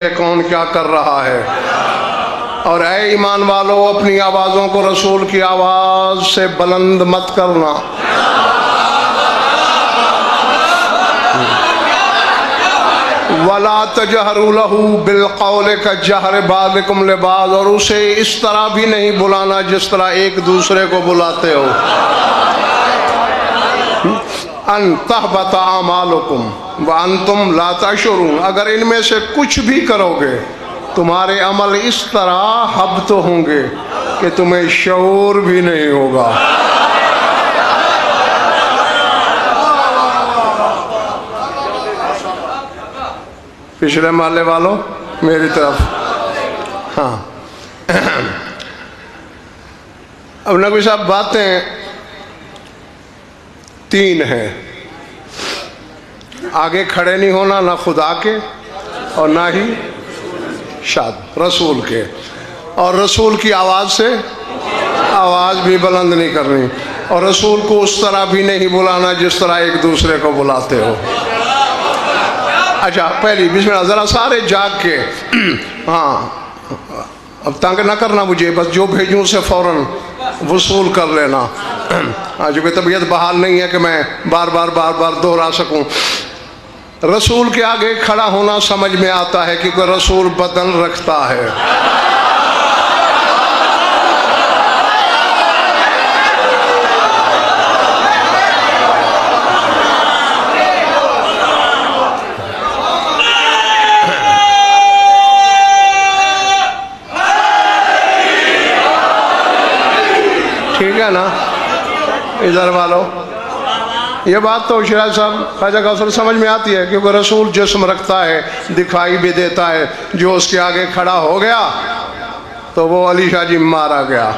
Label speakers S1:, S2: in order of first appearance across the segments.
S1: कौन क्या कर रहा है। और ऐ ईमान वालों, अपनी आवाज़ों को रसूल की आवाज़ से बुलंद मत करना। वला तजहरू लहू बिलक़ौल कजहर बाज़िकुम लिबाज़, और उसे इस तरह भी नहीं बुलाना जिस तरह एक दूसरे को बुलाते हो। अन तहबत आमालुकुम व अंतुम ला तशउरून, अगर इनमें से कुछ भी करोगे तुम्हारे अमल इस तरह हब्त होंगे कि तुम्हें शऊर भी नहीं होगा। पिछले माले वालों मेरी तरफ, हाँ। अब नबी साहब बातें तीन हैं, आगे खड़े नहीं होना, ना खुदा के और ना ही रसूल के, और रसूल की आवाज़ से आवाज़ भी बुलंद नहीं करनी, और रसूल को उस तरह भी नहीं बुलाना जिस तरह एक दूसरे को बुलाते हो। अच्छा, पहली बिस्मिल्लाह, ज़रा सारे जाग के, हाँ, अब तंग ना करना मुझे, बस जो भेजूँ उसे फ़ौरन वसूल कर लेना। हाँ, जो कि तबीयत बहाल नहीं है कि मैं बार बार दोहरा सकूं। रसूल के आगे खड़ा होना समझ में आता है क्योंकि रसूल बदन रखता है। ठीक है ना इधर वालों, ये बात तो शिराज साहब ख्वाजा कौसर समझ में आती है क्योंकि रसूल जिस्म रखता है, दिखाई भी देता है। जो उसके आगे खड़ा हो गया तो वो अली शाह जी मारा गया।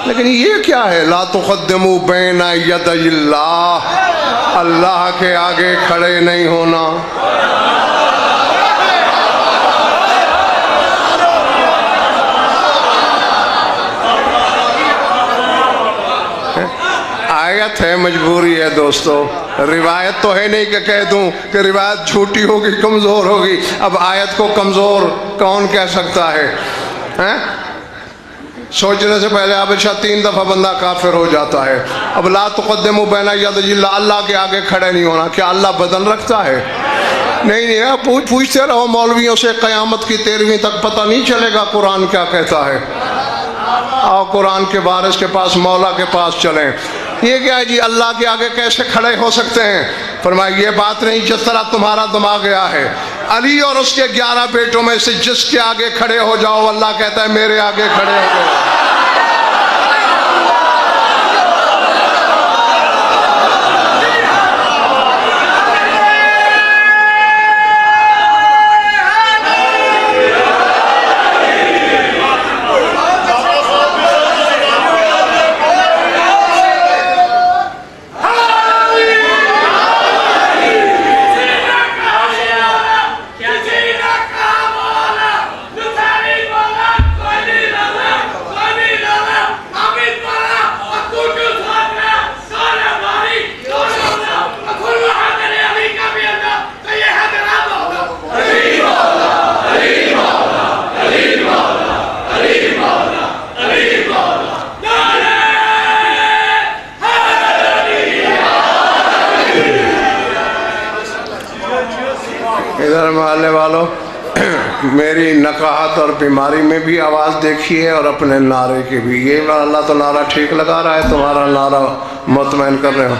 S1: लेकिन ये क्या है, ला तुक़द्दिमू बैना यदैल्लाह, अल्लाह के आगे खड़े नहीं होना। आयत है, मजबूरी है दोस्तों, रिवायत तो है नहीं कि कह दूं कि रिवायत झूठी होगी, कमज़ोर होगी। अब आयत को कमज़ोर कौन कह सकता है, हैं? सोचने से पहले अब अच्छा 3 दफ़ा बंदा काफिर हो जाता है। अब ला तुक़द्दिमू बैना यदैल्लाह, अल्लाह के आगे खड़े नहीं होना। क्या अल्लाह बदन रखता है? नहीं, पूछते रहो मौलवियों से, क़यामत की 13वीं तक पता नहीं चलेगा कुरान क्या कहता है। आओ कुरान के वारिस के पास, मौला के पास चलें। ये क्या है जी, अल्लाह के आगे कैसे खड़े हो सकते हैं? फरमाया ये बात नहीं जिस तरह तुम्हारा दिमाग गया है। अली और उसके 11 बेटों में से जिसके आगे खड़े हो जाओ, अल्लाह कहता है मेरे आगे खड़े हो जाओ। इधर महल्ले वालों, मेरी नकाहत और बीमारी में भी आवाज़ देखिए और अपने नारे की भी। ये अल्लाह तो नारा ठीक लगा रहा है, तुम्हारा नारा मुतमईन कर रहे हो।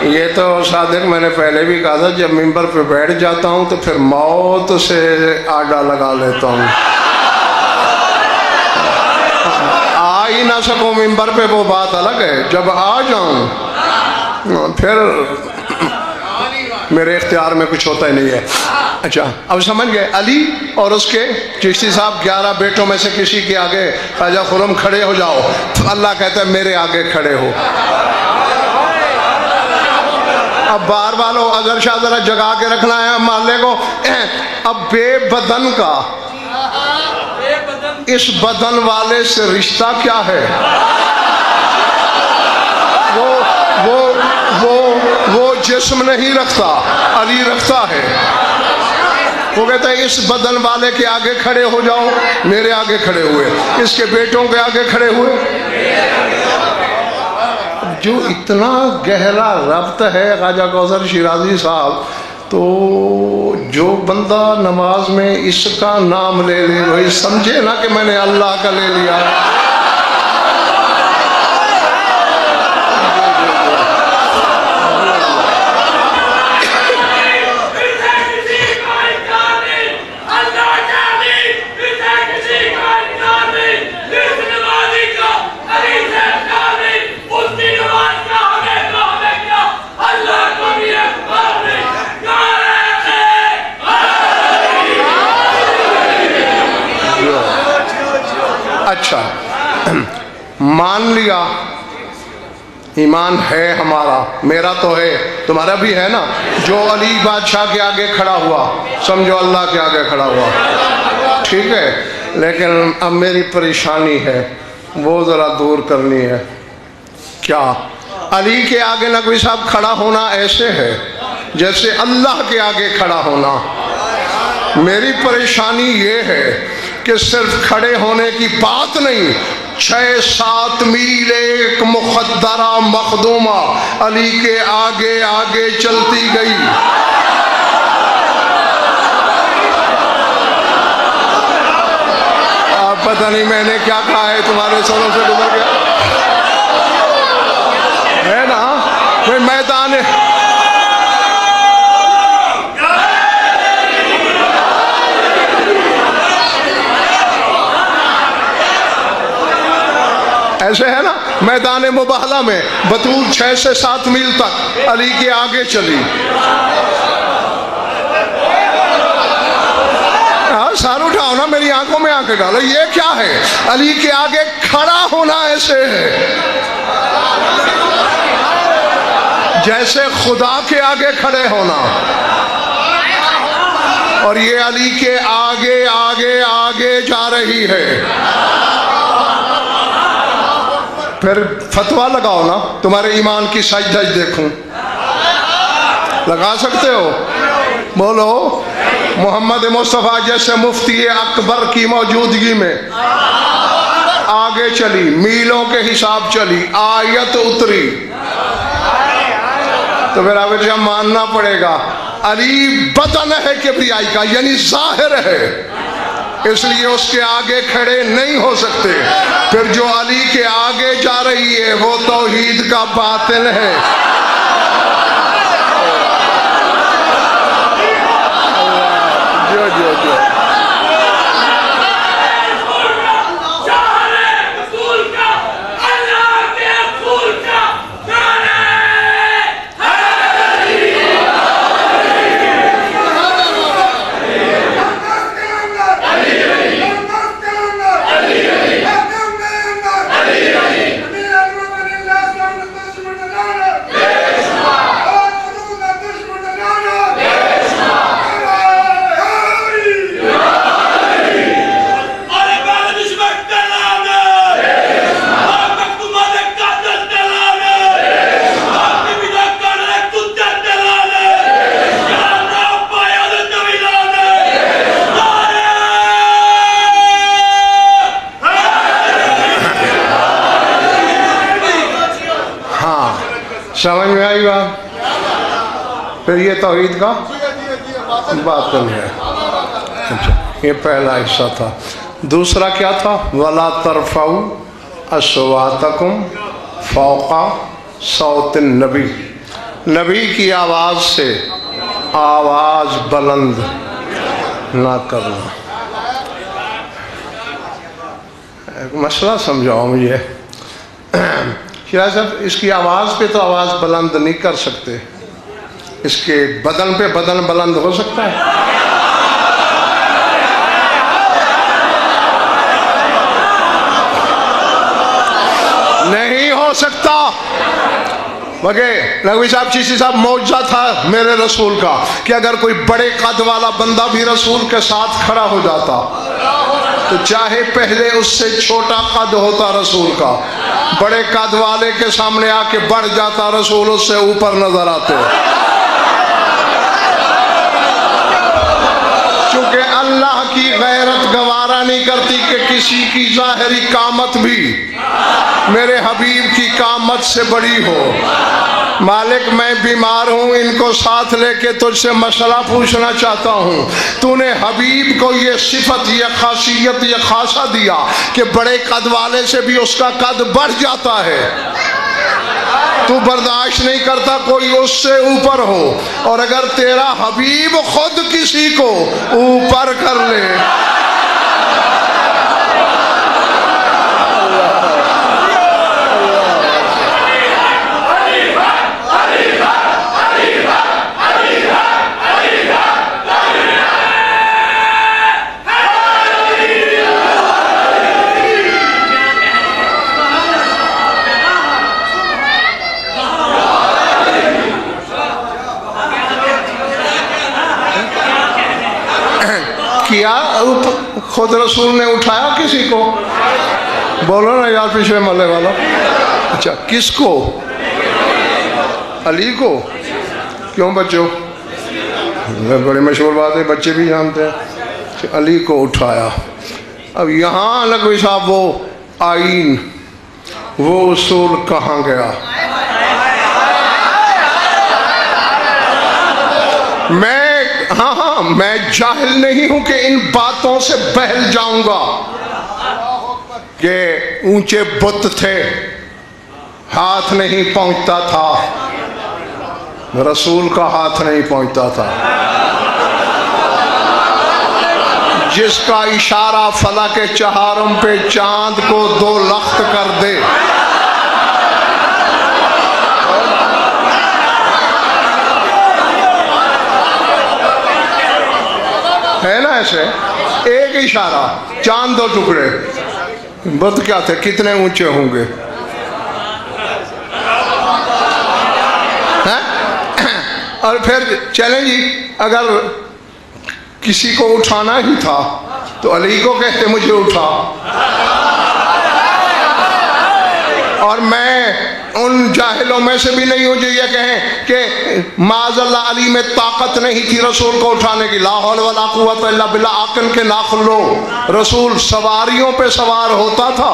S1: ये तो सादिक, मैंने पहले भी कहा था, जब मिंबर पे बैठ जाता हूँ तो फिर मौत से आड़ा लगा लेता हूँ। आ ही ना सकूँ मिंबर पे वो बात अलग है, जब आ जाऊँ फिर मेरे इख्तियार में कुछ होता ही नहीं है। अच्छा अब समझ गए, अली और उसके चिश्ती साहब 11 बेटों में से किसी के आगे ख्वाजा खुर्रम खड़े हो जाओ तो अल्लाह कहता है मेरे आगे खड़े हो। अब बार बार अजहर शाह जरा जगा के रखना है माले को। अब बेबदन का इस बदन वाले से रिश्ता क्या है? वो जिस्म नहीं रखता, अली रखता है। वो कहता है इस बदन वाले के आगे खड़े हो जाओ, मेरे आगे खड़े हुए, इसके बेटों के आगे खड़े हुए। जो इतना गहरा रब्त है ख्वाजा कौसर शिराजी साहब, तो जो बंदा नमाज में इसका नाम ले ले वही समझे ना कि मैंने अल्लाह का ले लिया। अच्छा, मान लिया ईमान है हमारा, मेरा तो है, तुम्हारा भी है ना। जो अली बादशाह के आगे खड़ा हुआ समझो अल्लाह के आगे खड़ा हुआ, ठीक है। लेकिन अब मेरी परेशानी है, वो ज़रा दूर करनी है। क्या? अली के आगे ना कोई साहब खड़ा होना ऐसे है जैसे अल्लाह के आगे खड़ा होना। मेरी परेशानी ये है कि सिर्फ खड़े होने की बात नहीं, 6-7 मील एक मुक़द्दरा मखदूमा अली के आगे आगे चलती गई। आप पता नहीं मैंने क्या कहा है, तुम्हारे सरों से गुजर गया है ना। कोई मैदान है, ऐसे है ना, मैदान मुबाहला में बतूल 6 से 7 मील तक अली के आगे चली। सार उठाओ ना, मेरी आंखों में आंखें डालो, ये क्या है? अली के आगे खड़ा होना ऐसे है जैसे खुदा के आगे खड़े होना। और ये अली के आगे आगे आगे जा रही है। फिर फतवा लगाओ ना, तुम्हारे ईमान की सच धज देखूं, लगा सकते हो? बोलो। मोहम्मद मुस्तफ़ा जैसे मुफ्ती अकबर की मौजूदगी में आगे चली, मीलों के हिसाब चली, आयत उतरी, तो फिर अब जब मानना पड़ेगा अली बदन है किब्रियाई का, यानी जाहिर है, इसलिए उसके आगे खड़े नहीं हो सकते। फिर जो अली के आगे जा रही है वो तौहीद का बातिन है। जो जो जो समझ में आई बात? फिर ये तौहीद का बातिन है। अच्छा, ये पहला हिस्सा था। दूसरा क्या था? वला तरफाउ अस्वातकुम फौका सौतिन नबी, नबी की आवाज़ से आवाज़ बुलंद ना करना। एक मसला समझाओ मुझे। क्या साहब, इसकी आवाज़ पे तो आवाज़ बुलंद नहीं कर सकते, इसके बदन पे बदन बुलंद हो सकता है? नहीं हो सकता। वगे नकवी साहब चीसी साहब मौजा था मेरे रसूल का कि अगर कोई बड़े कद वाला बंदा भी रसूल के साथ खड़ा हो जाता तो चाहे पहले उससे छोटा कद होता रसूल का, बड़े कद वाले के सामने आके बढ़ जाता, रसूल उससे ऊपर नजर आते। चूंकि अल्लाह की गैरत गवारा नहीं करती कि किसी की जाहिरी कामत भी मेरे हबीब की कामत से बड़ी हो। मालिक मैं बीमार हूँ, इनको साथ लेके तुझसे मसला पूछना चाहता हूँ। तूने हबीब को ये सिफत, ये खासियत, ये खासा दिया कि बड़े कद वाले से भी उसका कद बढ़ जाता है। तू बर्दाश्त नहीं करता कोई उससे ऊपर हो, और अगर तेरा हबीब खुद किसी को ऊपर कर ले किया, खुद रसूल ने उठाया किसी को? बोलो ना यार पिछले मल्ले वाला। अच्छा किसको? अली को? क्यों बच्चों? बड़ी मशहूर बात है, बच्चे भी जानते हैं। अली को उठाया। अब यहाँ नकवी साहब वो आईन, वो उसूल कहाँ गया? हाँ, मैं जाहिल नहीं हूं कि इन बातों से बहल जाऊंगा कि ऊंचे बुत थे, हाथ नहीं पहुंचता था, रसूल का हाथ नहीं पहुंचता था। जिसका इशारा फला के चहारों पे चांद को दो लख्त कर दे, है ना? ऐसे एक इशारा, चांद दो टुकड़े, बुत क्या थे, कितने ऊंचे होंगे? हैं? और फिर चलें जी, अगर किसी को उठाना ही था तो अली को कहते मुझे उठा, और मैं उन जाहिलों में से भी नहीं हूं जो ये कहें कि माज़अल्लाह अली में ताकत नहीं थी रसूल को उठाने की। ला हौल वला कुव्वत इल्ला बिल्लाह। आकन के नाखुन लो, रसूल सवारियों पे सवार होता था,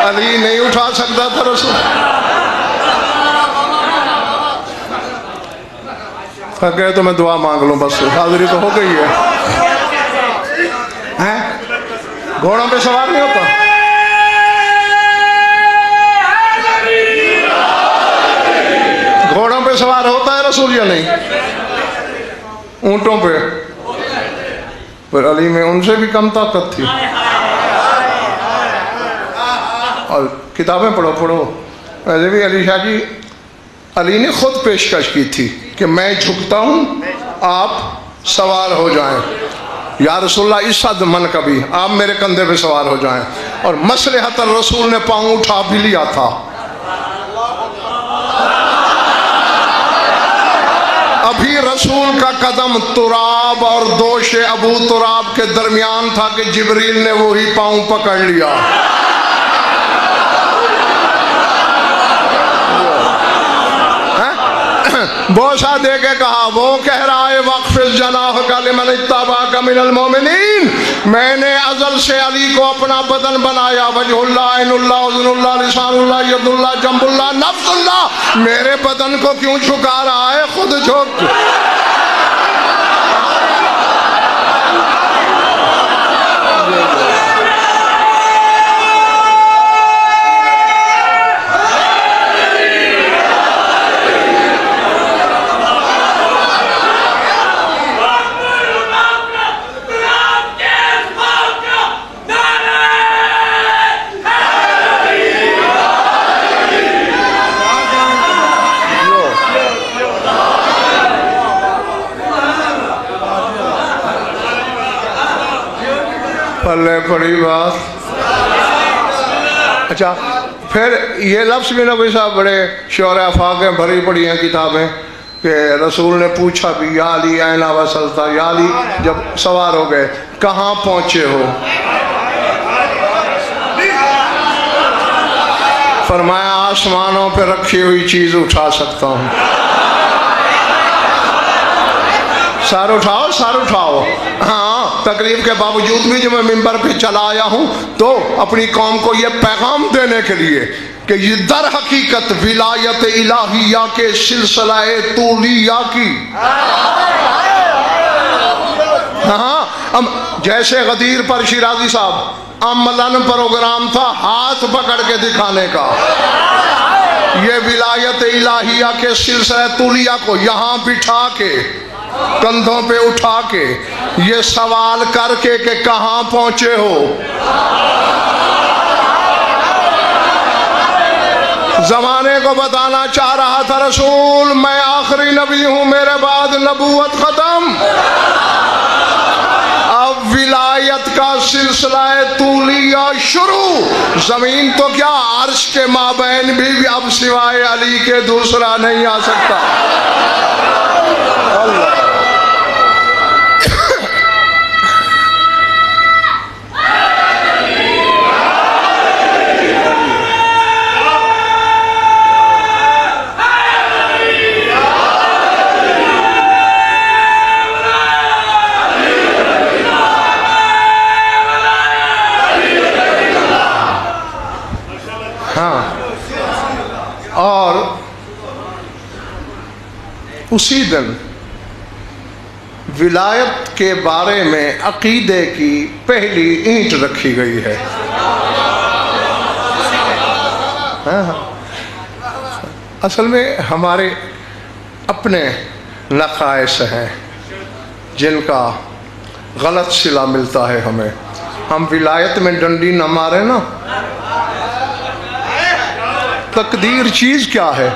S1: अली नहीं उठा सकता था रसूल। कहे तो मैं दुआ मांग लूं, बस हाजिरी तो हो गई है। घोड़ों पे सवार नहीं होता? घोड़ों पे सवार होता है रसूल या नहीं? ऊंटों पे? पर अली में उनसे भी कम ताकत थी। और किताबें पढ़ो। ऐसे भी अली शाह जी, अली ने खुद पेशकश की थी कि मैं झुकता हूं, आप सवार हो जाएं, या रसूलुल्लाह इस हद मन कभी आप मेरे कंधे पे सवार हो जाएं। और मसलहतन रसूल ने पांव उठा भी लिया था। अभी रसूल का कदम तुराब और दोष अबू तुराब के दरमियान था कि जिब्रील ने वही पांव पकड़ लिया। बोसा दे के कहा, वो कह रहा है वक़्फ़िज़ जनाहका लिमन इत्तबअका मिनल मोमिनीन। मैंने अज़ल से अली को अपना बदन बनाया। वजहुल्लाह, ऐनुल्लाह, उज़ुनुल्लाह, लिसानुल्लाह, यदुल्लाह, जंबुल्लाह, नफ्सुल्लाह। मेरे बदन को क्यों झुका रहा है? खुद झुक। पल्ले पड़ी बात। अच्छा फिर ये लफ्ज़ भी नबी साहब बड़े शौर आफाक भरी पड़ी हैं किताबें कि रसूल ने पूछा भी, या अली ऐना वसलता, या अली जब सवार हो गए कहाँ पहुँचे हो? फरमाया आसमानों पे रखी हुई चीज़ उठा सकता हूँ। सर उठाओ, सर उठाओ। हाँ, तकलीफ के बावजूद भी जब मैं मिंबर पे चला आया हूँ तो अपनी कौम को ये पैगाम देने के लिए कि ये दर हकीकत विलायत इलाहिया के सिलसिलाए तूलिया की। हाँ, अब जैसे गदीर पर शिराजी साहब अमलन प्रोग्राम था हाथ पकड़ के दिखाने का, ये विलायत इलाहिया के सिलसिला तूलिया को यहाँ बिठा के कंधों पे उठा के ये सवाल करके कि कहाँ पहुंचे हो। जमाने को बताना चाह रहा था रसूल, मैं आखिरी नबी हूं, मेरे बाद नबूवत खत्म, अब विलायत का सिलसिला तूलिया शुरू। जमीन तो क्या, अर्श के माबैन भी अब सिवाय अली के दूसरा नहीं आ सकता। और उसी दिन विलायत के बारे में अकीदे की पहली ईंट रखी गई है। असल में हमारे अपने नकाइस हैं जिनका गलत सिला मिलता है हमें। हम विलायत में डंडी न मारे ना। तकदीर चीज़ क्या है?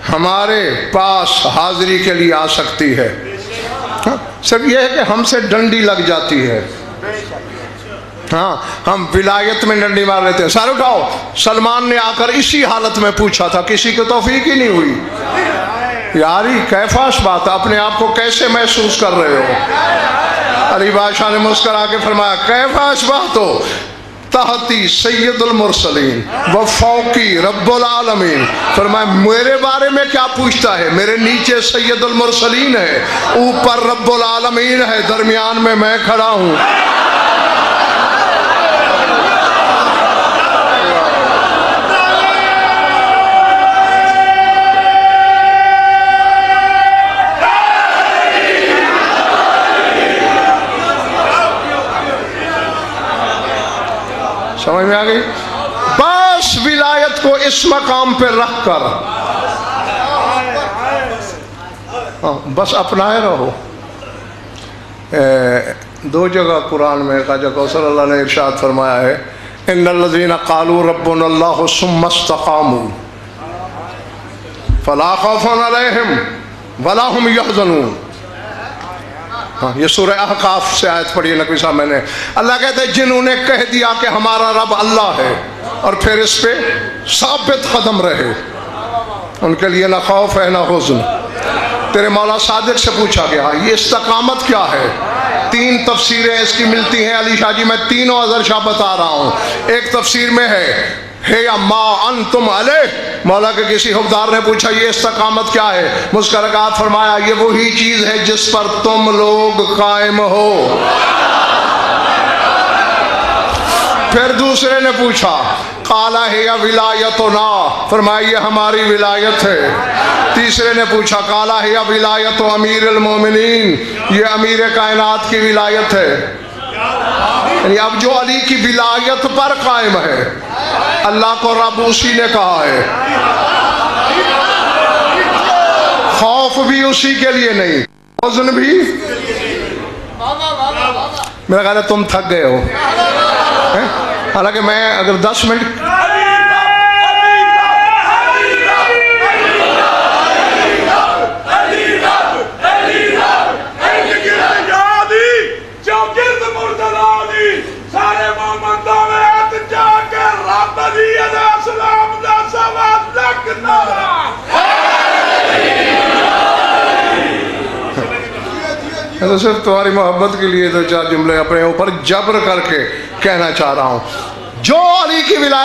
S1: हमारे पास हाजिरी के लिए आ सकती है। सब यह है कि हमसे डंडी लग जाती है। हाँ, हम विलायत में डंडी मार लेते हैं। सर उठाओ। सलमान ने आकर इसी हालत में पूछा था, किसी को तौफीक ही नहीं हुई। यारी कैफाश बात है, अपने आप को कैसे महसूस कर रहे हो? अली बादशाह ने मुस्कुरा के फरमाया, कैफाश बात हो, तहती सैयदुल मुरसलीन व फौकी रब्बुल आलमीन। फरमाया मेरे बारे में क्या पूछता है? मेरे नीचे सैयदुल मुरसलीन है, ऊपर रब्बुल आलमीन है, दरमियान में मैं खड़ा हूँ। समझ में आ गई? बस विलायत को इस मकाम पर रख कर बस अपनाए रहो। दो जगह कुरान में ख़ाजा कौसर अल्लाह ने इरशाद फरमाया है, इन्नल्लज़ीना क़ालू रब्बुनल्लाहु सुम्मा इस्तक़ामू फ़ला ख़ौफ़ुन अलैहिम वला हुम यहज़नून। हाँ, ये सूरह अहकाफ से आयत पढ़ी है नकवी साहब मैंने। अल्लाह कहते हैं जिन्होंने कह दिया कि हमारा रब अल्लाह है और फिर इस पे साबित कदम रहे, उनके लिए ना खौफ है ना हुज़्न। तेरे मौला सादिक से पूछा गया ये इस्तकामत क्या है? 3 तफसीरें इसकी मिलती हैं अली शाह जी, मैं तीनों अज़र शाह बता रहा हूँ। एक तफसीर में है अम्मा अंतुम अलैह, मौला के किसी हुक्मदार ने पूछा ये इस्तकामत क्या है? मुस्कुरा फरमाया ये वही चीज़ है जिस पर तुम लोग कायम हो। फिर दूसरे ने पूछा काला है या विलायतुना, फरमाया ये हमारी विलायत है। तीसरे ने पूछा काला है या विलायत अमीरुल मोमिनीन, ये अमीर कायनात की विलायत है। यानी अब जो अली की विलायत पर कायम है, अल्लाह को रब उसी ने कहा है, खौफ भी उसी के लिए नहीं, हुज़्न भी। मेरा ख्याल है तुम थक गए हो, हालांकि मैं अगर 10 मिनट
S2: सारे मोहम्मदों में जाकर रब दी
S1: मैं तो सिर्फ तुम्हारी मोहब्बत के लिए दो चार जुमले अपने ऊपर जबर करके कहना चाह रहा हूँ। जो अली की विलायत